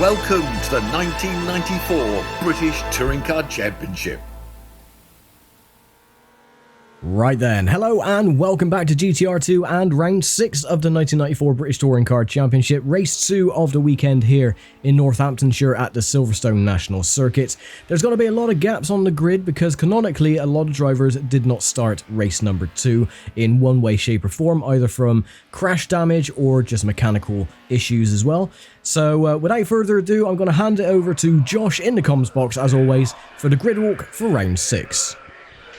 Welcome to the 1994 British Touring Car Championship. Right then, hello and welcome back to GTR2 and round 6 of the 1994 British Touring Car Championship, race 2 of the weekend here in Northamptonshire at the Silverstone National circuit. There's going to be a lot of gaps on the grid because canonically a lot of drivers did not start race number 2 in one way, shape or form, either from crash damage or just mechanical issues as well. So without further ado, I'm going to hand it over to Josh in the comms box as always for the grid walk for round 6.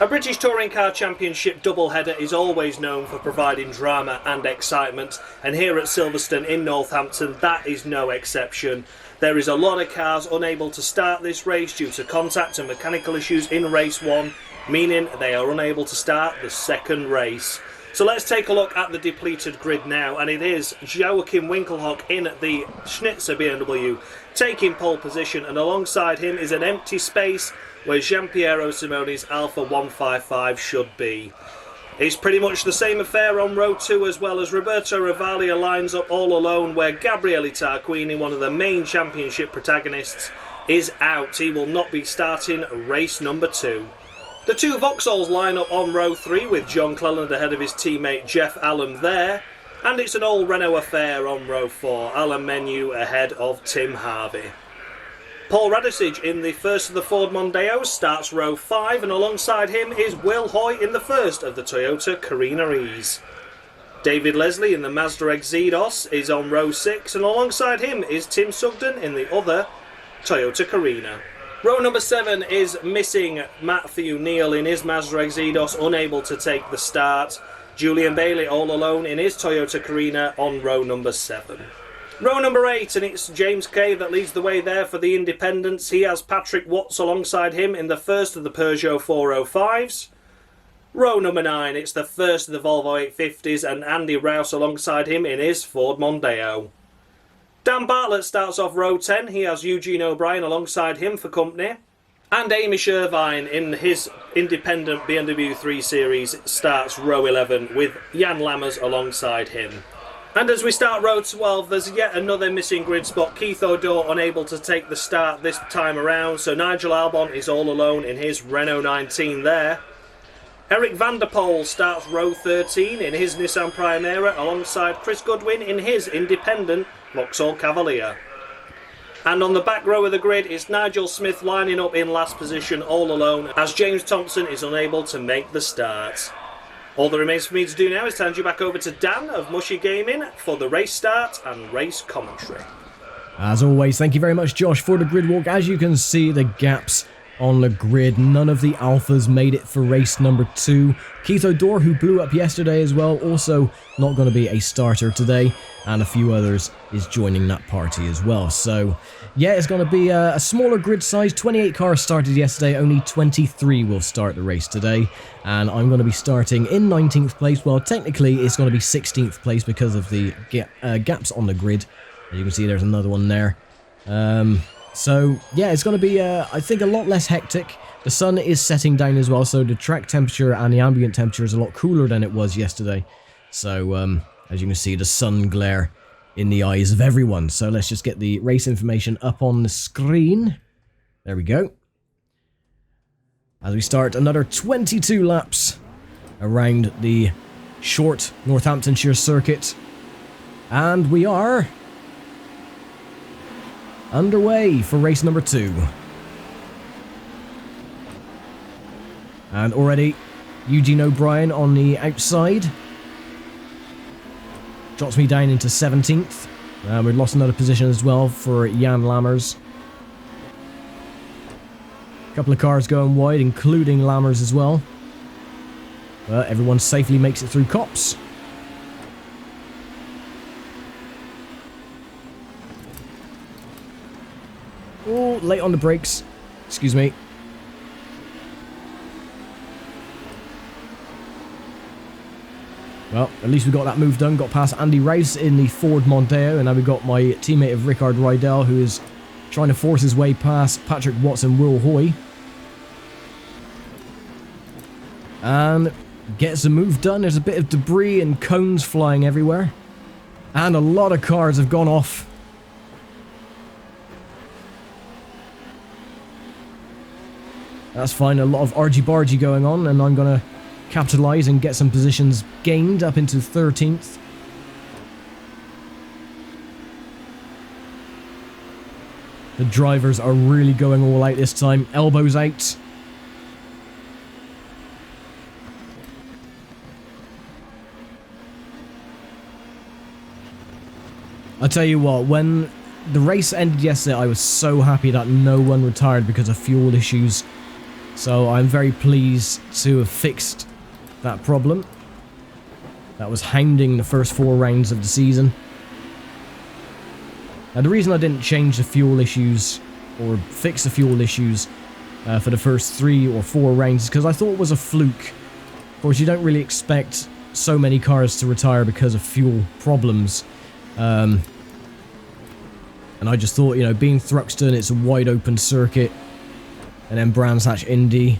A British Touring Car Championship doubleheader is always known for providing drama and excitement, and here at Silverstone in Northampton that is no exception. There is a lot of cars unable to start this race due to contact and mechanical issues in race 1, meaning they are unable to start the second race. So let's take a look at the depleted grid now, and it is Joachim Winkelhock in the Schnitzer BMW taking pole position, and alongside him is an empty space where Giampiero Simone's Alfa 155 should be. It's pretty much the same affair on row 2 as well, as Roberto Ravaglia lines up all alone where Gabriele Tarquini, one of the main championship protagonists, is out. He will not be starting race number 2. The two Vauxhalls line up on row 3 with John Cleland ahead of his teammate Jeff Allen there, and it's an all Renault affair on row 4, Alain Menu ahead of Tim Harvey. Paul Radisich in the first of the Ford Mondeos starts row 5, and alongside him is Will Hoy in the first of the Toyota Carina E's. David Leslie in the Mazda Exedos is on row 6, and alongside him is Tim Sugden in the other Toyota Carina. Row number 7 is missing Matthew Neal in his Mazda Exedos, unable to take the start. Julian Bailey all alone in his Toyota Carina on row number 7. Row number 8, and it's James Kay that leads the way there for the independents. He has Patrick Watts alongside him in the first of the Peugeot 405s. Row number 9, it's the first of the Volvo 850s, and Andy Rouse alongside him in his Ford Mondeo. Dan Bartlett starts off row 10. He has Eugene O'Brien alongside him for company. And Amish Irvine in his independent BMW 3 Series starts row 11 with Jan Lammers alongside him. And as we start row 12, there's yet another missing grid spot. Keith O'Dore unable to take the start this time around, so Nigel Albon is all alone in his Renault 19 there. Eric van der Poel starts row 13 in his Nissan Primera alongside Chris Goodwin in his independent Vauxhall Cavalier. And on the back row of the grid is Nigel Smith lining up in last position all alone as James Thompson is unable to make the start. All that remains for me to do now is to hand you back over to Dan of Mushy Gaming for the race start and race commentary. As always, thank you very much, Josh, for the grid walk. As you can see, the gaps on the grid, none of the Alphas made it for race number 2. Keith O'Dore, who blew up yesterday as well, also not going to be a starter today, and a few others is joining that party as well. So yeah, it's going to be a smaller grid size. 28 cars started yesterday, only 23 will start the race today, and I'm going to be starting in 19th place. Well, technically it's going to be 16th place because of the gaps on the grid. As you can see, there's another one there. So yeah, it's going to be, I think, a lot less hectic. The sun is setting down as well, so the track temperature and the ambient temperature is a lot cooler than it was yesterday. So as you can see, the sun glare in the eyes of everyone. So let's just get the race information up on the screen. There we go. As we start another 22 laps around the short Northamptonshire circuit. And we are underway for race number 2. And already Eugene O'Brien on the outside drops me down into 17th. We've lost another position as well for Jan Lammers. A couple of cars going wide, including Lammers as well. But everyone safely makes it through Copse. Oh, late on the brakes. Excuse me. Well, at least we got that move done. Got past Andy Rouse in the Ford Mondeo, and now we've got my teammate of Rickard Rydell, who is trying to force his way past Patrick Watts and Will Hoy. And gets the move done. There's a bit of debris and cones flying everywhere. And a lot of cars have gone off. That's fine, a lot of argy-bargy going on, and I'm going to capitalise and get some positions gained up into 13th. The drivers are really going all out this time. Elbows out. I'll tell you what, when the race ended yesterday, I was so happy that no one retired because of fuel issues. So I'm very pleased to have fixed that problem. That was hounding the first 4 rounds of the season. Now, the reason I didn't change the fuel issues or fix the fuel issues for the first 3 or 4 rounds is because I thought it was a fluke. Of course, you don't really expect so many cars to retire because of fuel problems. And I just thought, you know, being Thruxton, it's a wide open circuit. And then Brands Hatch Indy.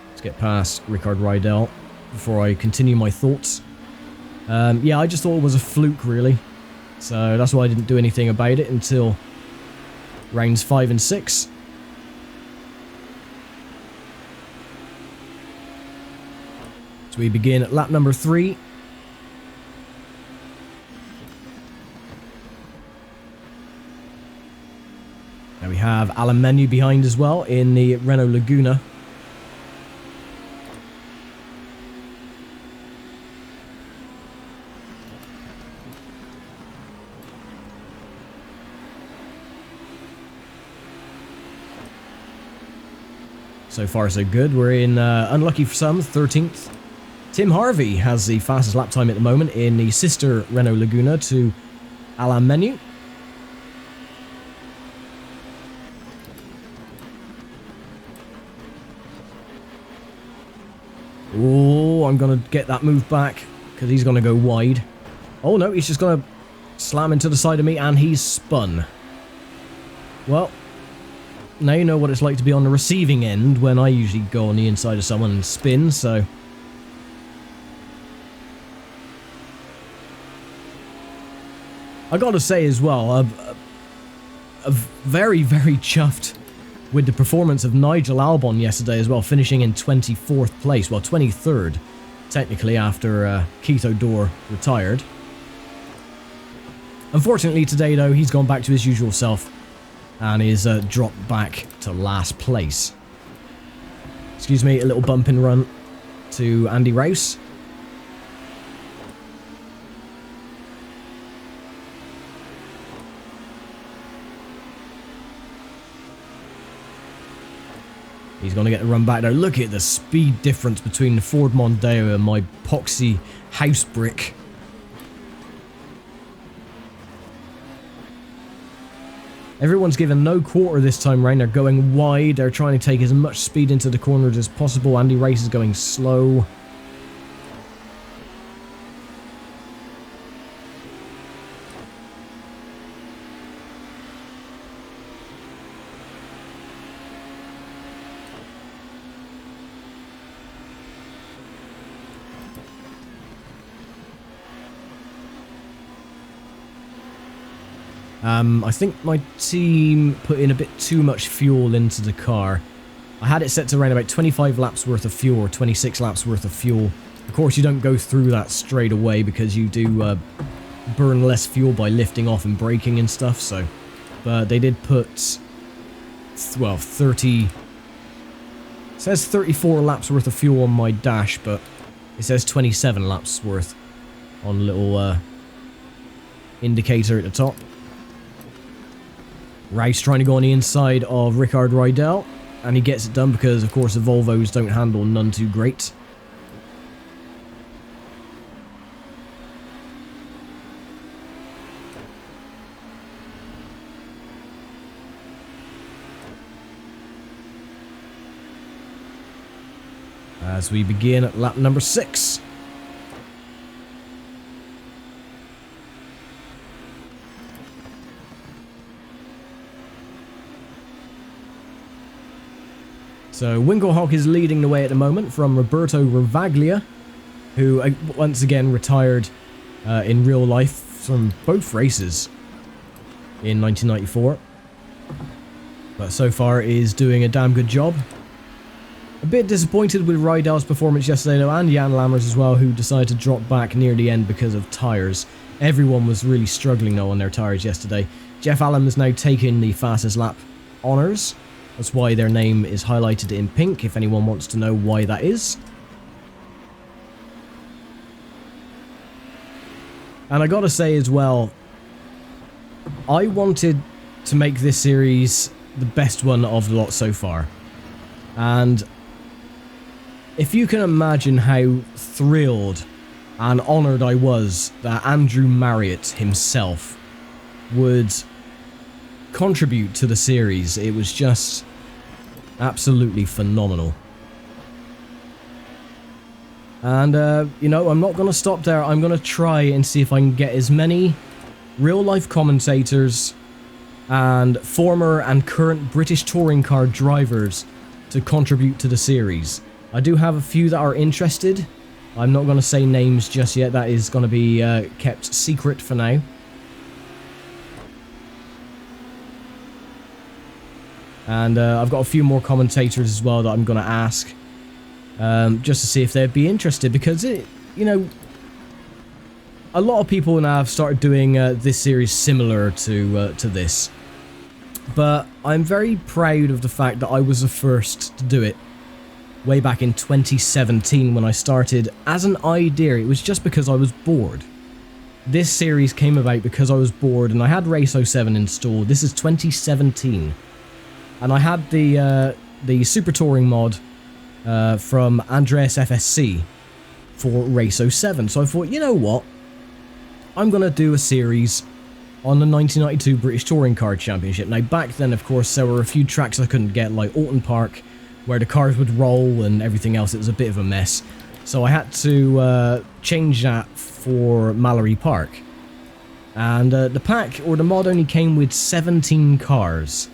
Let's get past Rickard Rydell before I continue my thoughts. Yeah, I just thought it was a fluke, really. So that's why I didn't do anything about it until rounds 5 and 6. So we begin at lap number 3. Now we have Alan Menu behind as well in the Renault Laguna. So far so good. We're in, unlucky for some, 13th. Tim Harvey has the fastest lap time at the moment in the sister Renault Laguna to Alain Menu. Oh, I'm going to get that move back because he's going to go wide. Oh no, he's just going to slam into the side of me and he's spun. Well, now you know what it's like to be on the receiving end when I usually go on the inside of someone and spin, so... I gotta say as well, I'm very, very chuffed with the performance of Nigel Albon yesterday as well, finishing in 24th place, well 23rd, technically, after Keith O'Dore retired. Unfortunately today though, he's gone back to his usual self and is dropped back to last place. Excuse me, a little bump and run to Andy Rouse. He's going to get the run back there. Look at the speed difference between the Ford Mondeo and my poxy house brick. Everyone's given no quarter this time round. They're going wide. They're trying to take as much speed into the corners as possible. Andy Race is going slow. I think my team put in a bit too much fuel into the car. I had it set to around about 25 laps worth of fuel or 26 laps worth of fuel. Of course, you don't go through that straight away because you do burn less fuel by lifting off and braking and stuff, so... But they did put... well, 30... It says 34 laps worth of fuel on my dash, but it says 27 laps worth on a little indicator at the top. Rouse trying to go on the inside of Rickard Rydell, and he gets it done because, of course, the Volvos don't handle none too great. As we begin at lap number 6. So Winkelhock is leading the way at the moment from Roberto Ravaglia, who once again retired in real life from both races in 1994. but so far is doing a damn good job. A bit disappointed with Rydell's performance yesterday though, and Jan Lammers as well, who decided to drop back near the end because of tyres. Everyone was really struggling though on their tyres yesterday. Jeff Allen has now taken the fastest lap honours. That's why their name is highlighted in pink, if anyone wants to know why that is. And I gotta say as well, I wanted to make this series the best one of the lot so far. And if you can imagine how thrilled and honoured I was that Andrew Marriott himself would contribute to the series, it was just absolutely phenomenal. And, you know, I'm not going to stop there. I'm going to try and see if I can get as many real-life commentators and former and current British touring car drivers to contribute to the series. I do have a few that are interested. I'm not going to say names just yet. That is going to be kept secret for now. And I've got a few more commentators as well that I'm going to ask. Just to see if they'd be interested, because you know, a lot of people now have started doing this series similar to this, but I'm very proud of the fact that I was the first to do it way back in 2017 when I started as an idea. It was just because I was bored. This series came about because I was bored and I had Race 07 installed. This is 2017, and I had the Super Touring mod from Andreas FSC for Race 07. So I thought, you know what? I'm going to do a series on the 1992 British Touring Car Championship. Now, back then, of course, there were a few tracks I couldn't get, like Alton Park, where the cars would roll and everything else. It was a bit of a mess. So I had to change that for Mallory Park. And the pack, or the mod, only came with 17 cars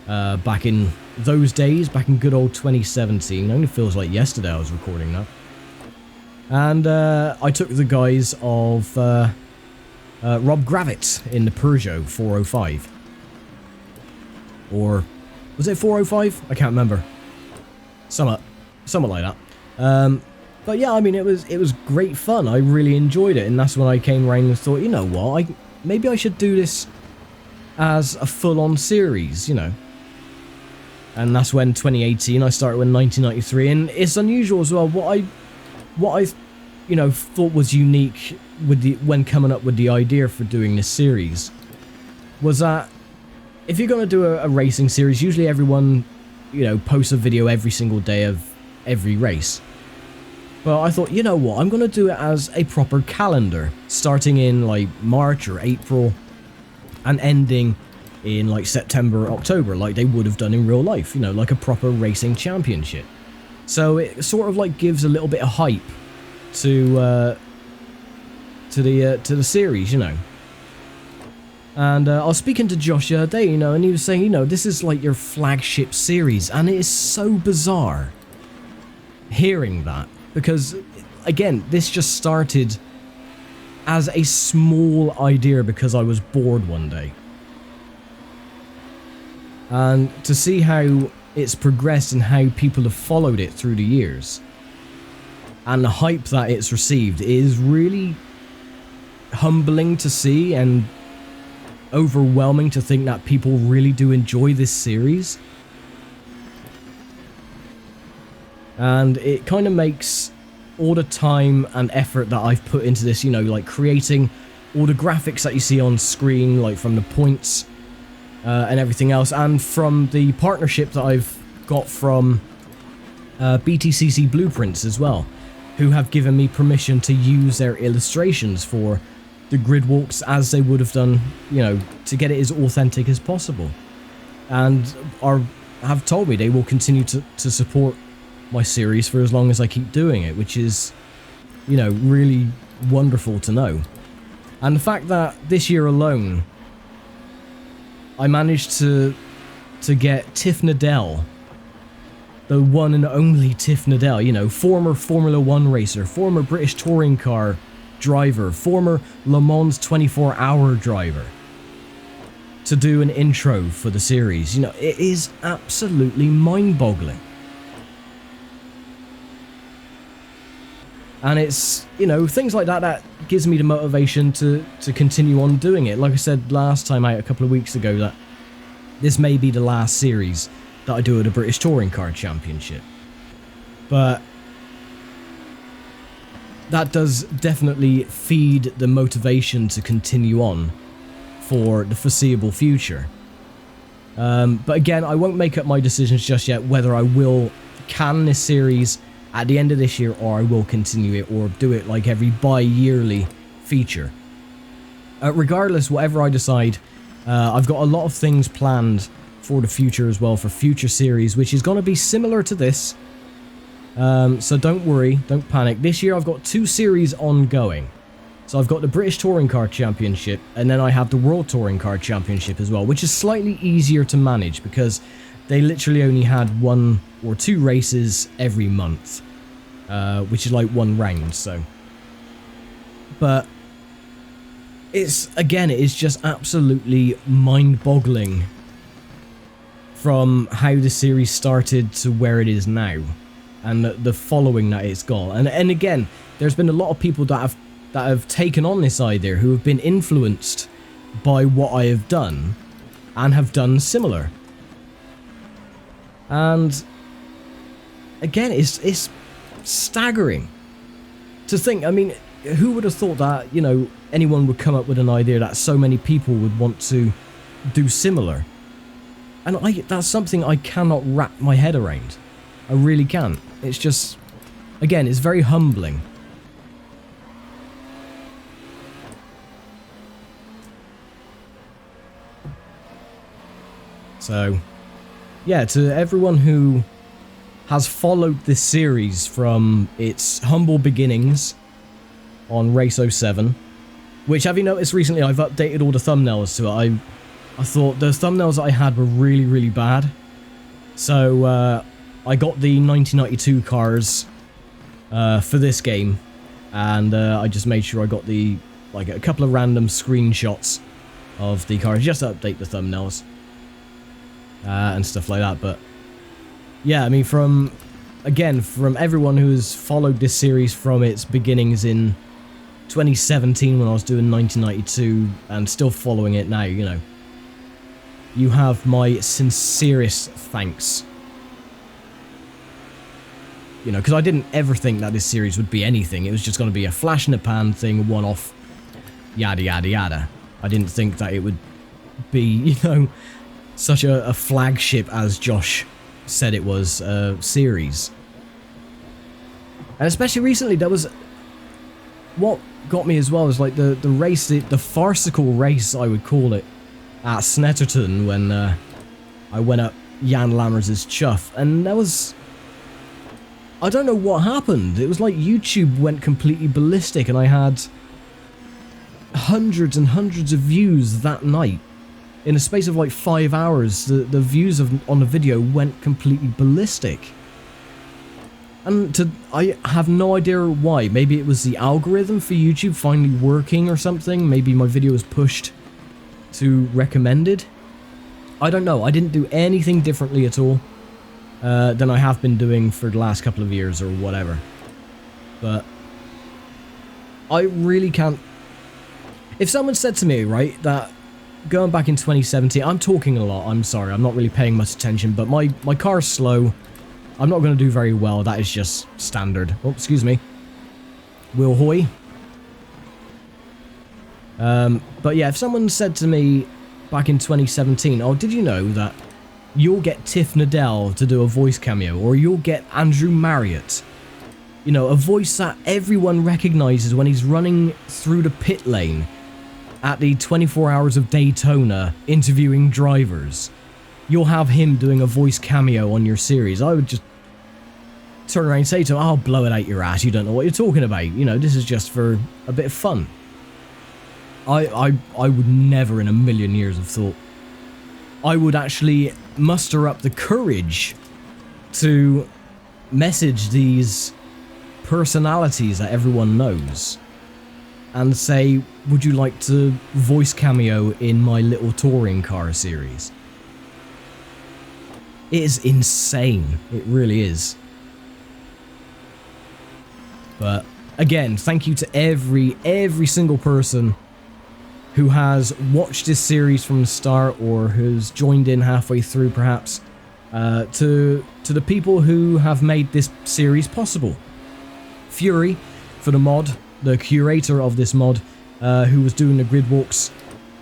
back in those days, back in good old 2017. It only feels like yesterday I was recording that. And I took the guys of Rob Gravett in the Peugeot 405. Or was it 405? I can't remember. Somewhat like that. But yeah, I mean, it was great fun. I really enjoyed it, and that's when I came around and thought, you know what, maybe I should do this as a full-on series, you know. And that's when 2018 I started with 1993, and it's unusual as well. What I you know, thought was unique with when coming up with the idea for doing this series was that if you're going to do a racing series, usually everyone, you know, posts a video every single day of every race. But I thought, you know what, I'm going to do it as a proper calendar, starting in like March or April and ending in like September, October, like they would have done in real life, you know, like a proper racing championship. So it sort of like gives a little bit of hype to the series, you know. And I was speaking to Josh the other day, you know, and he was saying, you know, this is like your flagship series, and it is so bizarre hearing that, because again, this just started as a small idea because I was bored one day. And to see how it's progressed and how people have followed it through the years and the hype that it's received is really humbling to see and overwhelming to think that people really do enjoy this series. And it kind of makes all the time and effort that I've put into this, you know, like creating all the graphics that you see on screen, like from the points and everything else, and from the partnership that I've got from BTCC Blueprints as well, who have given me permission to use their illustrations for the grid walks as they would have done, you know, to get it as authentic as possible. And have told me they will continue to support my series for as long as I keep doing it, which is, you know, really wonderful to know. And the fact that this year alone I managed to get Tiff Nadell, the one and only Tiff Nadell, you know, former Formula 1 racer, former British touring car driver, former Le Mans 24-hour driver, to do an intro for the series. You know, it is absolutely mind-boggling. And it's, you know, things like that that gives me the motivation to continue on doing it. Like I said last time out a couple of weeks ago, that this may be the last series that I do at the British Touring Car Championship. But that does definitely feed the motivation to continue on for the foreseeable future. But again, I won't make up my decisions just yet whether I will can this series at the end of this year or I will continue it or do it like every bi-yearly feature. Regardless, whatever I decide, I've got a lot of things planned for the future as well, for future series, which is going to be similar to this. So don't worry, don't panic. This year I've got 2 series ongoing. So I've got the British Touring Car Championship, and then I have the World Touring Car Championship as well, which is slightly easier to manage because they literally only had 1 or 2 races every month, which is like 1 round, so. But it's, again, it is just absolutely mind-boggling from how the series started to where it is now, and the following that it's got. And again, there's been a lot of people that have taken on this idea, who have been influenced by what I have done and have done similar. And again, it's staggering to think. I mean, who would have thought that, you know, anyone would come up with an idea that so many people would want to do similar? And that's something I cannot wrap my head around. I really can't. It's just, again, it's very humbling. So, yeah, to everyone who has followed this series from its humble beginnings on Race 07, which, have you noticed recently, I've updated all the thumbnails to it. I thought the thumbnails that I had were really, really bad. So, I got the 1992 cars for this game, and I just made sure I got like a couple of random screenshots of the cars just to update the thumbnails. And stuff like that. But yeah, I mean, from everyone who's followed this series from its beginnings in 2017 when I was doing 1992 and still following it now, you know, you have my sincerest thanks. You know, because I didn't ever think that this series would be anything. It was just going to be a flash in the pan thing, one-off, yada yada yada. I didn't think that it would be, you know, such a flagship, as Josh said it was, series. And especially recently, there was... What got me as well was like the race, the farcical race, I would call it, at Snetterton when I went up Jan Lammers' chuff. And that was... I don't know what happened. It was like YouTube went completely ballistic and I had hundreds and hundreds of views that night. In a space of like 5 hours, the views on the video went completely ballistic. And I have no idea why. Maybe it was the algorithm for YouTube finally working or something. Maybe my video was pushed to recommended. I don't know. I didn't do anything differently at all than I have been doing for the last couple of years or whatever. But I really can't... If someone said to me, right, that going back in 2017, I'm talking a lot, I'm sorry, I'm not really paying much attention, but my car's slow. I'm not going to do very well, that is just standard. Oh, excuse me. Will Hoy. But yeah, if someone said to me back in 2017, oh, did you know that you'll get Tiff Nadell to do a voice cameo, or you'll get Andrew Marriott, you know, a voice that everyone recognizes when he's running through the pit lane at the 24 Hours of Daytona interviewing drivers. You'll have him doing a voice cameo on your series. I would just turn around and say to him, "I'll blow it out your ass, you don't know what you're talking about. You know, this is just for a bit of fun." I would never in a million years have thought I would actually muster up the courage to message these personalities that everyone knows and say, would you like to voice cameo in my little touring car series? It is insane. It really is. But again, thank you to every single person who has watched this series from the start or who's joined in halfway through perhaps, to the people who have made this series possible. Fury for the mod, the curator of this mod, who was doing the grid walks,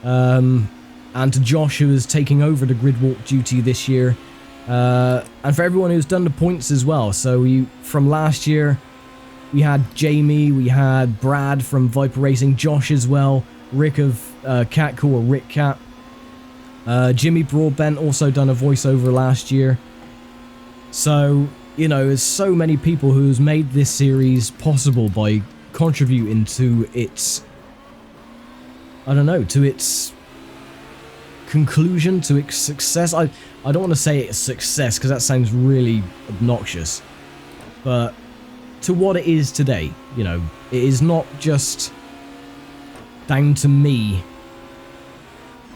and to Josh, who is taking over the grid walk duty this year, and for everyone who's done the points as well. So from last year, we had Jamie, we had Brad from Viper Racing, Josh as well, Rick of Catcool, or Rick Cat, Jimmy Broadbent also done a voiceover last year. So, you know, there's so many people who's made this series possible by contributing to its, I don't know, to its conclusion, to its success. I don't want to say it's success because that sounds really obnoxious, but to what it is today. You know, it is not just down to me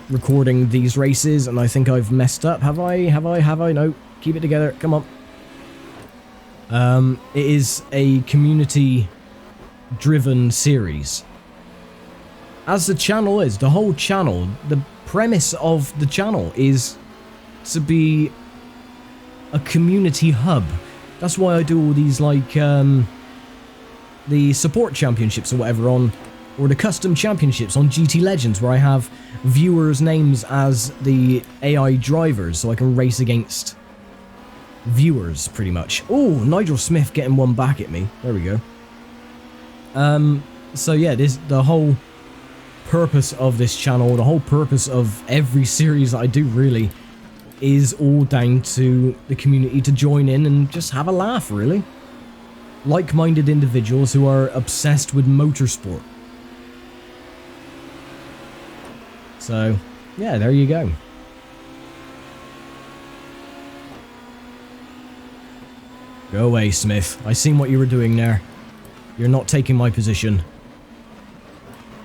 recording these races, and I think I've messed up. Have I? No, keep it together, come on. It is a community driven series, as the channel is. The whole channel, the premise of the channel is to be a community hub. That's why I do all these, like, the support championships or whatever on, or the custom championships on GT Legends, where I have viewers' names as the AI drivers, so I can race against viewers, pretty much. Oh, Nigel Smith getting one back at me. There we go. So yeah, the whole purpose of this channel, the whole purpose of every series that I do, really, is all down to the community to join in and just have a laugh, really. Like-minded individuals who are obsessed with motorsport. So, yeah, there you go. Go away, Smith. I seen what you were doing there. You're not taking my position.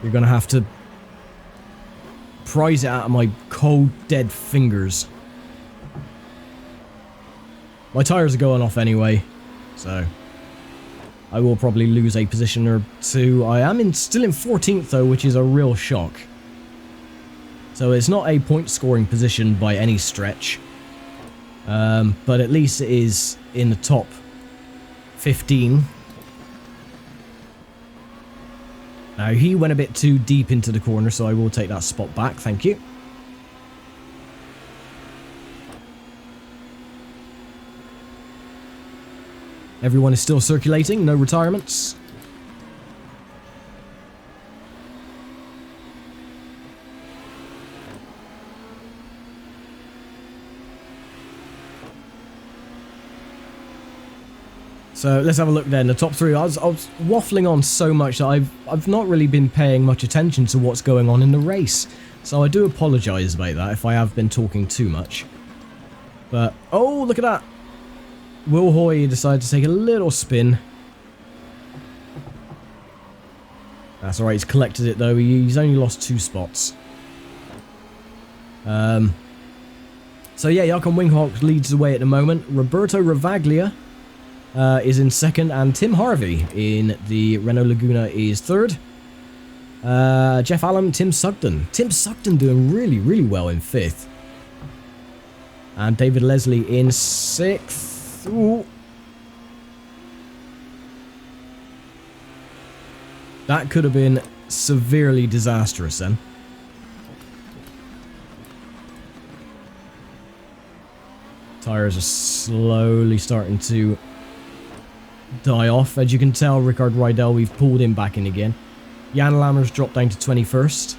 You're gonna have to prise it out of my cold, dead fingers. My tires are going off anyway, so I will probably lose a position or two. I am still in 14th though, which is a real shock. So it's not a point scoring position by any stretch, but at least it is in the top 15. Now he went a bit too deep into the corner, so I will take that spot back, thank you. Everyone is still circulating, no retirements. So let's have a look then. The top three. I was waffling on so much that I've not really been paying much attention to what's going on in the race. So I do apologise about that if I have been talking too much. But oh, look at that! Will Hoy decided to take a little spin. That's alright, he's collected it though. He's only lost 2 spots. So yeah, Jochen Winghawk leads the way at the moment. Roberto Ravaglia is in second, and Tim Harvey in the Renault Laguna is third. Jeff Allen, Tim Sugden. Tim Sugden doing really, really well in 5th. And David Leslie in 6th. Ooh. That could have been severely disastrous then. Tires are slowly starting to die off. As you can tell, Rickard Rydell, we've pulled him back in again. Jan Lammers dropped down to 21st.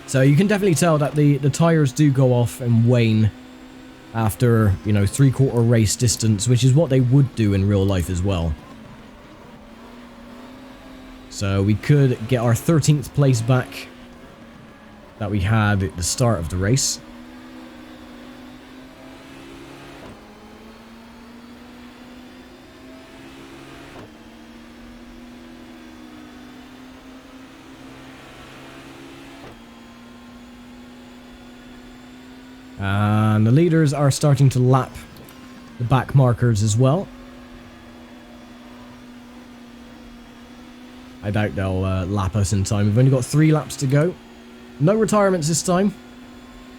So you can definitely tell that the tires do go off and wane after, you know, 3/4 race distance, which is what they would do in real life as well. So we could get our 13th place back that we had at the start of the race. And the leaders are starting to lap the back markers as well. I doubt they'll lap us in time. We've only got 3 laps to go. No retirements this time.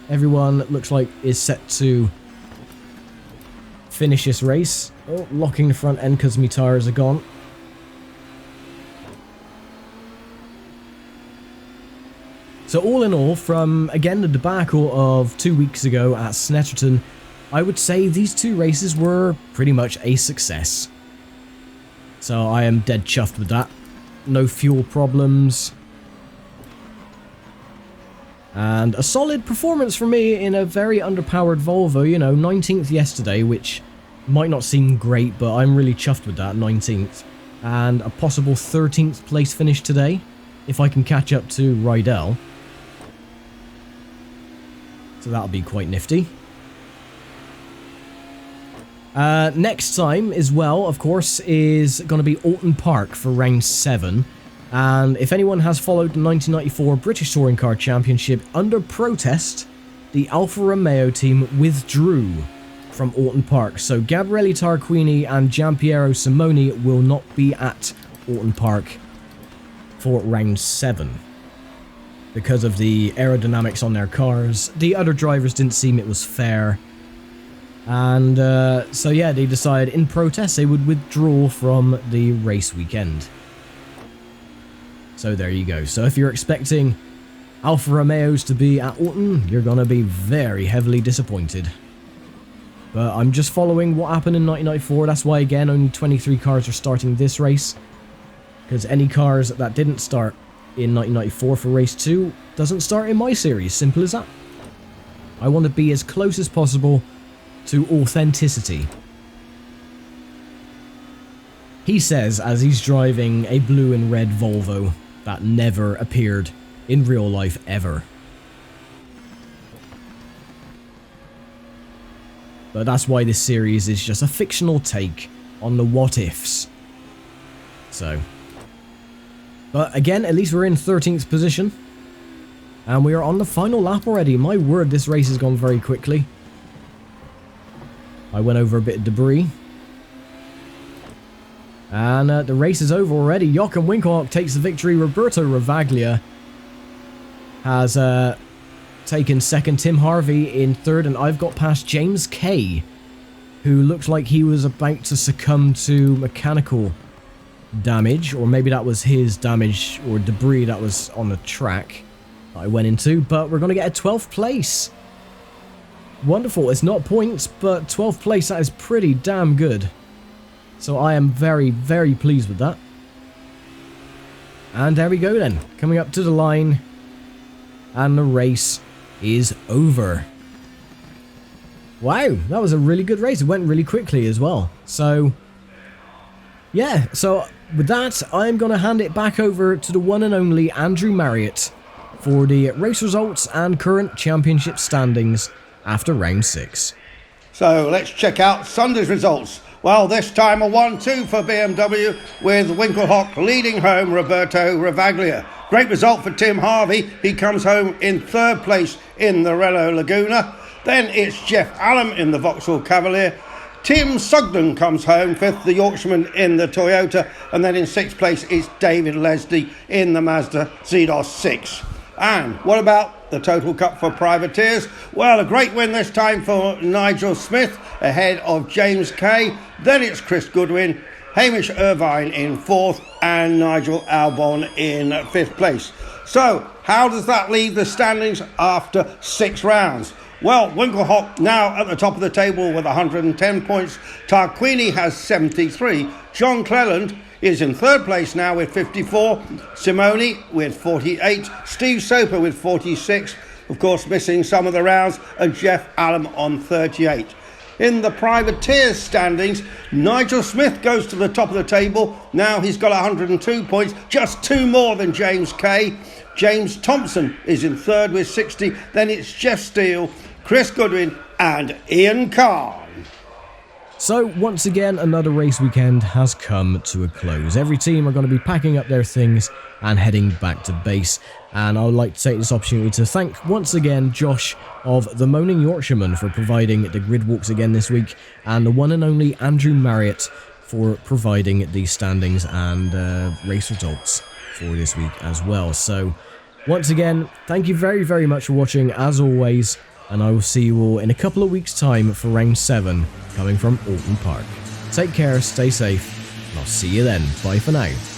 Everyone looks like is set to finish this race. Oh, locking the front end because my tyres are gone. So all in all, from again the debacle of 2 weeks ago at Snetterton, I would say these 2 races were pretty much a success. So I am dead chuffed with that. No fuel problems. And a solid performance for me in a very underpowered Volvo, you know, 19th yesterday, which might not seem great, but I'm really chuffed with that, 19th. And a possible 13th place finish today, if I can catch up to Rydell. So that'll be quite nifty. Next time as well, of course, is going to be Alton Park for round 7. And if anyone has followed the 1994 British Touring Car Championship, under protest, the Alfa Romeo team withdrew from Alton Park. So Gabriele Tarquini and Giampiero Simoni will not be at Alton Park for round 7. Because of the aerodynamics on their cars. The other drivers didn't seem it was fair. And so yeah, they decided in protest they would withdraw from the race weekend. So there you go. So if you're expecting Alfa Romeos to be at Alton, you're going to be very heavily disappointed. But I'm just following what happened in 1994. That's why, again, only 23 cars are starting this race. Because any cars that didn't start in 1994 for race 2 doesn't start in my series. Simple as that. I want to be as close as possible to authenticity. He says as he's driving a blue and red Volvo that never appeared in real life ever. But that's why this series is just a fictional take on the what ifs. So, but again, at least we're in 13th position. And we are on the final lap already. My word, this race has gone very quickly. I went over a bit of debris. And the race is over already. Joachim Winkelhock takes the victory. Roberto Ravaglia has taken second. Tim Harvey in third. And I've got past James Kay, who looks like he was about to succumb to mechanical damage. Or maybe that was his damage or debris that was on the track that I went into. But we're going to get a 12th place. Wonderful. It's not points, but 12th place, that is pretty damn good. So I am very, very pleased with that. And there we go then. Coming up to the line. And the race is over. Wow, that was a really good race. It went really quickly as well. So, yeah. So with that, I'm going to hand it back over to the one and only Andrew Marriott for the race results and current championship standings after round 6. So let's check out Sunday's results. Well, this time a 1-2 for BMW with Winkelhock leading home Roberto Ravaglia. Great result for Tim Harvey. He comes home in 3rd place in the Renault Laguna. Then it's Jeff Allen in the Vauxhall Cavalier. Tim Sugden comes home 5th, the Yorkshireman in the Toyota. And then in 6th place it's David Leslie in the Mazda Zedos 6. And what about the Total Cup for privateers? Well, a great win this time for Nigel Smith ahead of James Kay. Then it's Chris Goodwin, Hamish Irvine in 4th and Nigel Albon in 5th place. So how does that leave the standings after 6 rounds? Well, Winkelhock now at the top of the table with 110 points. Tarquini has 73. John Cleland is in 3rd place now with 54. Simoni with 48. Steve Soper with 46. Of course, missing some of the rounds. And Jeff Allen on 38. In the privateers standings, Nigel Smith goes to the top of the table. Now he's got 102 points, just 2 more than James Kay. James Thompson is in 3rd with 60. Then it's Jeff Steele, Chris Goodwin and Ian Kahn. So once again, another race weekend has come to a close. Every team are going to be packing up their things and heading back to base. And I would like to take this opportunity to thank once again Josh of the Moaning Yorkshireman for providing the grid walks again this week, and the one and only Andrew Marriott for providing the standings and race results for this week as well. So once again, thank you very, very much for watching as always, and I will see you all in a couple of weeks' time for round 7 coming from Alton Park. Take care, stay safe, and I'll see you then. Bye for now.